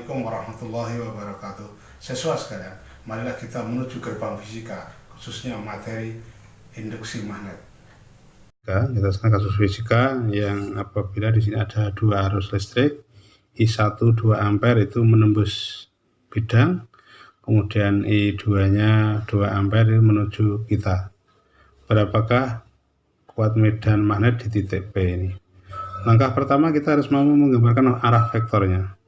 Assalamualaikum warahmatullahi wabarakatuh. Siswa sekalian, marilah kita menuju gerbang fisika, khususnya materi induksi magnet. Kita sekarang kasus fisika yang apabila di sini ada dua arus listrik, I1 2 ampere itu menembus bidang, kemudian I2-nya 2 ampere menuju kita. Berapakah kuat medan magnet di titik P ini? Langkah pertama kita harus mampu menggambarkan arah vektornya.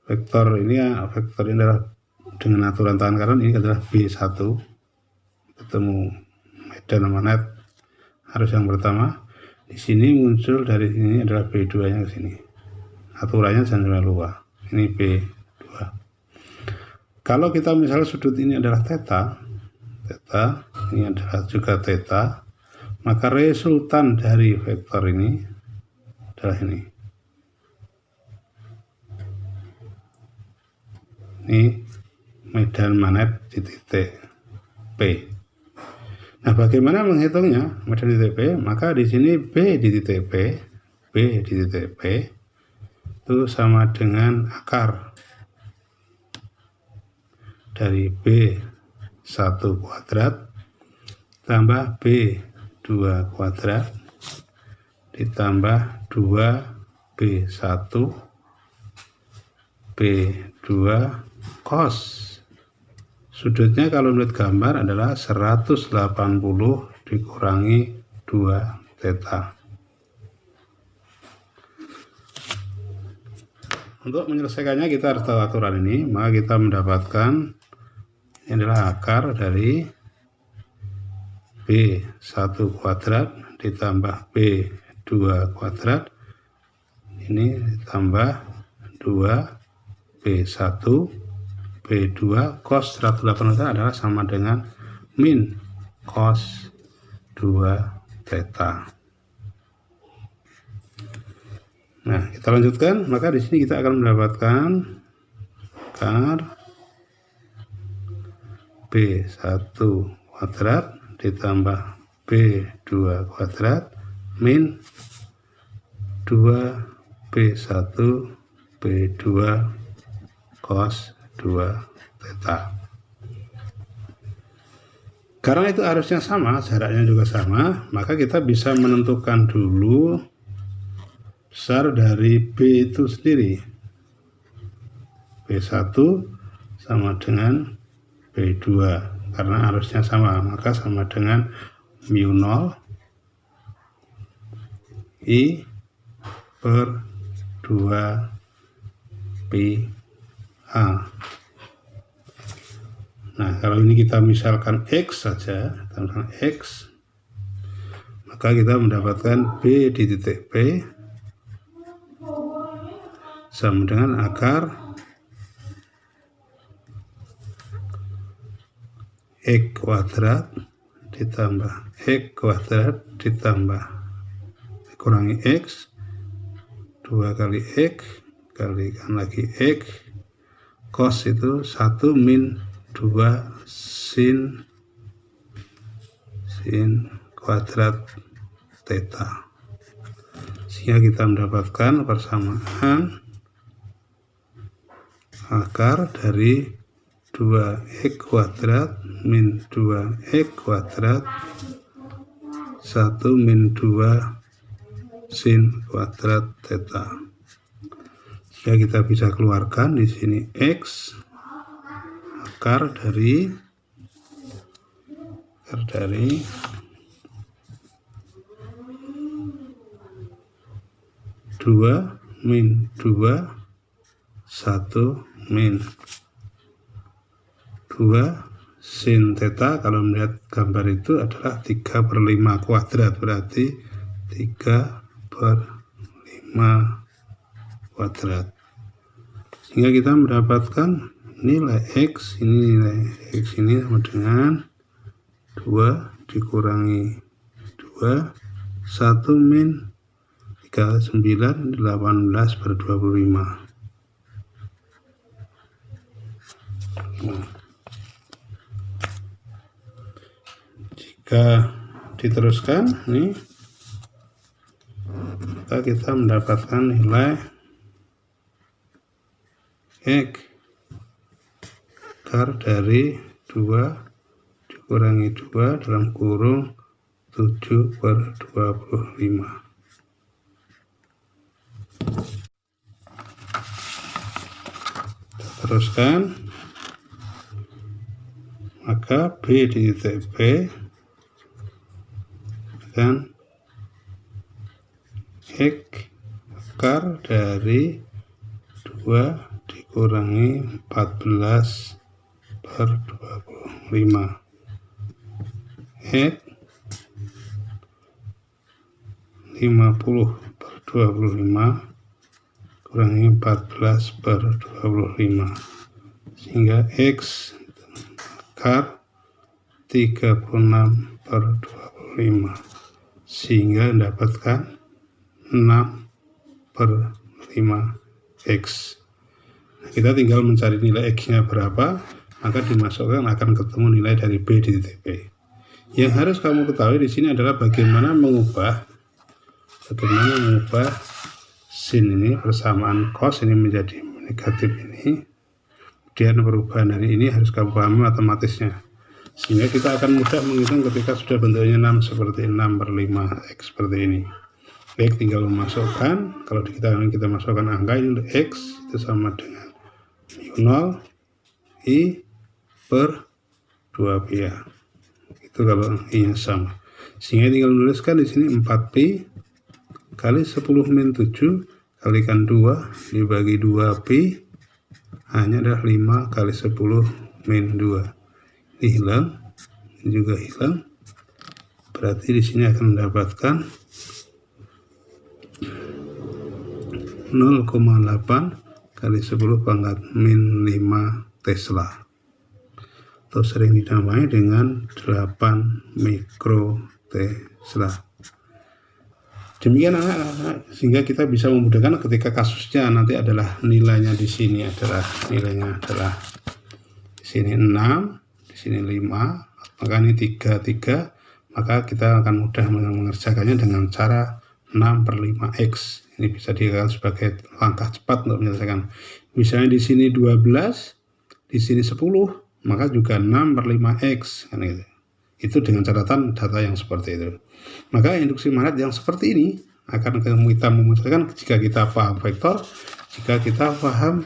Vektor ini adalah dengan aturan tangan kanan, ini adalah B1 ketemu medan magnet arus yang pertama. Di sini muncul dari sini adalah B2 nya ke sini. Aturannya jangan sampai lupa. Ini B2. Kalau kita misalnya sudut ini adalah theta, ini adalah juga theta, maka resultan dari vektor ini adalah ini. Ini medan magnet di titik P. Nah, bagaimana menghitungnya medan di titik P? Maka di sini B di titik P, itu sama dengan akar dari B1 kuadrat tambah B2 kuadrat ditambah 2B1 B2 cos. Sudutnya kalau melihat gambar adalah 180 dikurangi 2 theta. Untuk menyelesaikannya kita harus tahu aturan ini, maka kita mendapatkan ini adalah akar dari B1 kuadrat ditambah B2 kuadrat, ini ditambah 2B1 B2 cos 180 adalah sama dengan min cos 2 theta. Nah, kita lanjutkan. Maka di sini kita akan mendapatkan akar B1 kuadrat ditambah B2 kuadrat min 2B1 B2 cos 2 theta. Karena itu arusnya sama, jaraknya juga sama, maka kita bisa menentukan dulu besar dari B itu sendiri. B1 sama dengan B2, karena arusnya sama, maka sama dengan mu0 I per 2 pi A. Nah, kalau ini kita misalkan X saja, X, maka kita mendapatkan B di titik P sama dengan akar X kuadrat ditambah X kuadrat ditambah dikurangi X, 2 kali X kalikan lagi X cos itu 1 min 2 sin kuadrat theta, sehingga kita mendapatkan persamaan akar dari 2x kuadrat min 2x kuadrat 1 min 2 sin kuadrat theta. Ya, kita bisa keluarkan di sini X akar dari 2 min 2 1 min 2 sin theta. Kalau melihat gambar itu adalah 3/5 kuadrat, berarti 3/5 kuadrat, sehingga kita mendapatkan nilai X ini, sama dengan 2 dikurangi 2 1 min 39 18/25. Jika diteruskan nih, maka kita mendapatkan nilai akar dari 2 dikurangi 2 dalam kurung 7/25. Teruskan, maka B di titik P dan akar dari 2 dikurangi 14/25. 50/25 kurangi 14/25, sehingga X akar 36/25, sehingga mendapatkan 6/5X. Nah, kita tinggal mencari nilai X-nya berapa, maka dimasukkan akan ketemu nilai dari B di titik P. Yang harus kamu ketahui di sini adalah bagaimana mengubah sin ini, persamaan cos ini menjadi negatif ini. Kemudian perubahan dari ini harus kamu pahami matematisnya, sehingga kita akan mudah menghitung ketika sudah bentuknya 6 seperti 6/5X seperti ini. Baik, tinggal memasukkan, kalau kita masukkan angka ini untuk X itu sama dengan mu0 I per 2pi. Itu kalau I-nya sama, sehingga tinggal menuliskan di sini 4pi kali 10-7 kalikan 2 dibagi 2pi hanya adalah 5 kali 10-2. Ini hilang, ini juga hilang. Berarti di sini akan mendapatkan 0,8 kali 10⁻⁵ Tesla, atau sering dinamai dengan 8 mikrotesla. Demikian anak-anak, sehingga kita bisa memudahkan ketika kasusnya nanti adalah nilainya di sini adalah di sini 6, di sini 5, maka ini 3, maka kita akan mudah mengerjakannya dengan cara 6/5X. Ini bisa dikatakan sebagai langkah cepat untuk menyelesaikan. Misalnya di sini 12, di sini 10, maka juga 6/5X kan gitu. Itu dengan catatan data yang seperti itu. Maka induksi magnet yang seperti ini akan kita memutuskan jika kita paham vektor, jika kita paham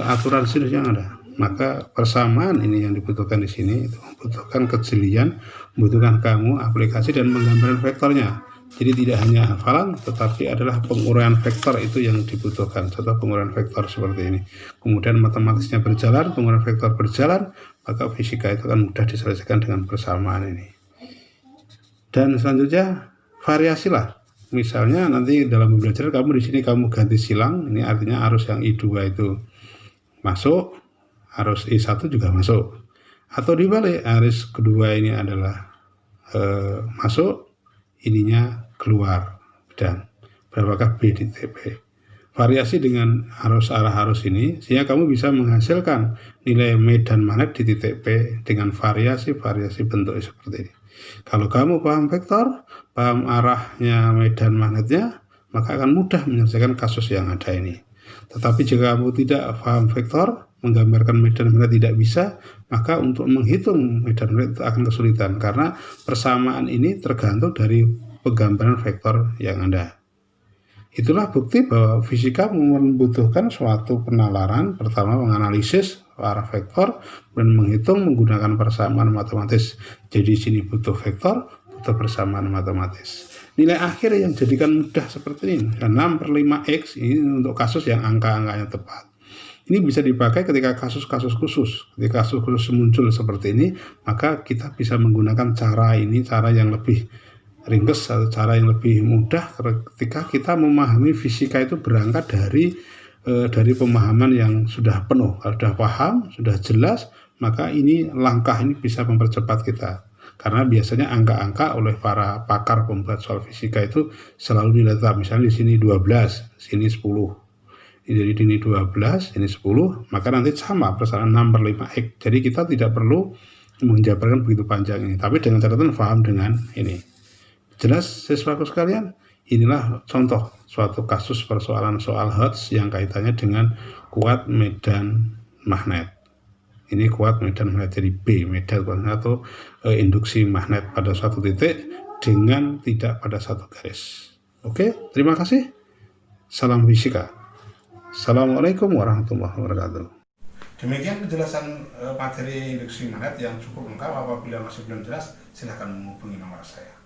aturan sinus yang ada. Maka persamaan ini yang dibutuhkan di sini, itu membutuhkan kejelian, membutuhkan kamu aplikasi dan penggambaran vektornya. Jadi tidak hanya hafalan, tetapi adalah penguraian vektor itu yang dibutuhkan. Contoh penguraian vektor seperti ini. Kemudian matematisnya berjalan, penguraian vektor berjalan, maka fisika itu akan mudah diselesaikan dengan persamaan ini. Dan selanjutnya variasilah. Misalnya nanti dalam pembelajaran kamu di sini kamu ganti silang, ini artinya arus yang I2 itu masuk, arus I1 juga masuk. Atau dibalik, arus kedua ini adalah masuk, ininya keluar, dan berapakah B di TP. Variasi dengan arah arus ini, sehingga kamu bisa menghasilkan nilai medan magnet di titik P dengan variasi bentuk seperti ini. Kalau kamu paham vektor, paham arahnya medan magnetnya, maka akan mudah menyelesaikan kasus yang ada ini. Tetapi jika kamu tidak paham vektor, menggambarkan medan magnet tidak bisa, maka untuk menghitung medan magnet itu akan kesulitan, karena persamaan ini tergantung dari penggambaran vektor yang ada. Itulah bukti bahwa fisika membutuhkan suatu penalaran, pertama menganalisis arah vektor dan menghitung menggunakan persamaan matematis. Jadi sini butuh vektor, butuh persamaan matematis. Nilai akhir yang jadikan mudah seperti ini, 6/5X ini untuk kasus yang angka-angkanya tepat. Ini bisa dipakai ketika kasus-kasus khusus. Ketika kasus khusus muncul seperti ini, maka kita bisa menggunakan cara ini, cara yang lebih ringkes atau cara yang lebih mudah ketika kita memahami fisika itu berangkat dari pemahaman yang sudah penuh. Kalau sudah paham, sudah jelas, maka ini langkah ini bisa mempercepat kita. Karena biasanya angka-angka oleh para pakar pembuat soal fisika itu selalu nilai tetap. Misalnya di sini 12, sini 10. Jadi ini 12, ini 10, maka nanti sama persamaan 6/5X. Jadi kita tidak perlu menjabarkan begitu panjang ini, tapi dengan catatan paham dengan ini. Jelas siswaku sekalian, Inilah contoh suatu kasus persoalan soal Hertz yang kaitannya dengan kuat medan magnet. Ini kuat medan magnet, jadi B, medan atau induksi magnet pada suatu titik dengan tidak pada satu garis. Oke, terima kasih. Salam fisika. Assalamualaikum warahmatullahi wabarakatuh. Demikian penjelasan materi induksi magnet yang cukup lengkap. Apabila masih belum jelas, silahkan menghubungi nomor saya.